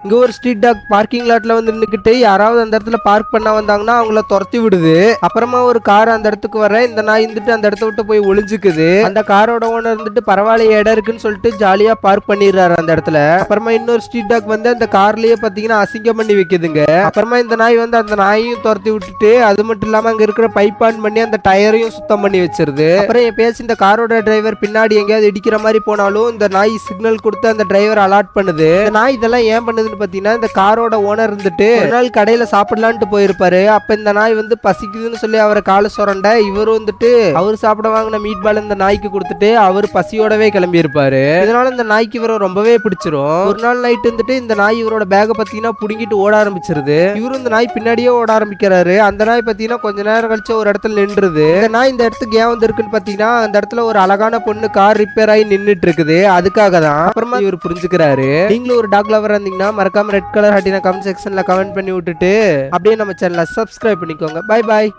இங்க ஒரு street dog parking லாட்ல வந்து நின்னுக்கிட்டு யாராவது அந்த இடத்துல பார்க் பண்ண வந்தாங்கன்னா அவங்கள துரத்தி விடுது. அப்புறமா ஒரு கார் அந்த இடத்துக்கு வர இந்த நாய் இருந்துட்டு அந்த இடத்த விட்டு போய் ஒளிஞ்சுக்குது. அந்த காரோட ஓனர் இருந்துட்டு பரவாயில்ல இடம் இருக்குன்னு சொல்லிட்டு ஜாலியா பார்க் பண்ணிடுறாரு அந்த இடத்துல. அப்புறமா இன்னொரு ஸ்ட்ரீட் டாக் வந்து அந்த கார்லயே பாத்தீங்கன்னா அசிங்கம் பண்ணி வைக்குதுங்க. அப்புறமா இந்த நாய் வந்து அந்த நாயையும் துரத்தி விட்டுட்டு அது மட்டும் இல்லாம அங்க இருக்கிற பைப் ஆன் பண்ணி அந்த டயரையும் சுத்தம் பண்ணி வச்சிருது. அப்புறம் என் பேச்சு இந்த காரோட டிரைவர் பின்னாடி எங்கேயாவது இடிக்கிற மாதிரி போனாலும் இந்த நாய் சிக்னல் கொடுத்து அந்த டிரைவர் அலாட் பண்ணுது. இந்த நாய் இதெல்லாம் ஏன் பண்ணுதுன்னு பாத்தீங்கன்னா இந்த காரோட ஓனர் இருந்துட்டு ஒரு நாள் கடையில சாப்பிடலான்ட்டு போயிருப்பாரு. அப்ப இந்த நாய் வந்து பசிக்குதுன்னு சொல்லி அவரை கால சொரண்ட இவரு வந்துட்டு அவர் சாப்பிட வாங்கின மீட் பால் இந்த நாய்க்கு கொடுத்துட்டு அவர் பசியோடவே கிளம்பி இருப்பாரு. இதனால இந்த நாய்க்கு இவரை ரொம்பவே பிடிச்சிரும். ஒரு நாள் நைட் வந்துட்டு இந்த நாய் இவரோட பேக பாத்தீங்கன்னா புடுங்கிட்டு ஓட ஆரம்பிச்சிருது. இவரு இந்த நாய் பின்னாடியே ஓட ஆரம்பிக்கிறாரு. அந்த நாய் பாத்தீங்கன்னா கொஞ்ச நேரம் கழிச்சு ஒரு இடத்துல நின்றுது. இந்த நாய் இந்த இடத்துக்கு ஏன் வந்து இருக்குன்னு பாத்தீங்கன்னா அந்த இடத்துல ஒரு அழகான பொண்ணு கார் ரிப்பேர் ஆகி நின்னுட்டு இருக்குது. அதுக்காக தான். அப்புறமா இவர் புரிஞ்சுக்கிறாரு. நீங்களும் ஒரு டாக் லவர் இருந்தீங்கன்னா மறக்காம ரெட் கலர் ஹாட்டின கமெண்ட் செக்ஷன்ல கமெண்ட் பண்ணி விட்டுட்டு அப்படியே நம்ம சேனலை சப்ஸ்கிரைப் பண்ணிக்கோங்க. Bye bye.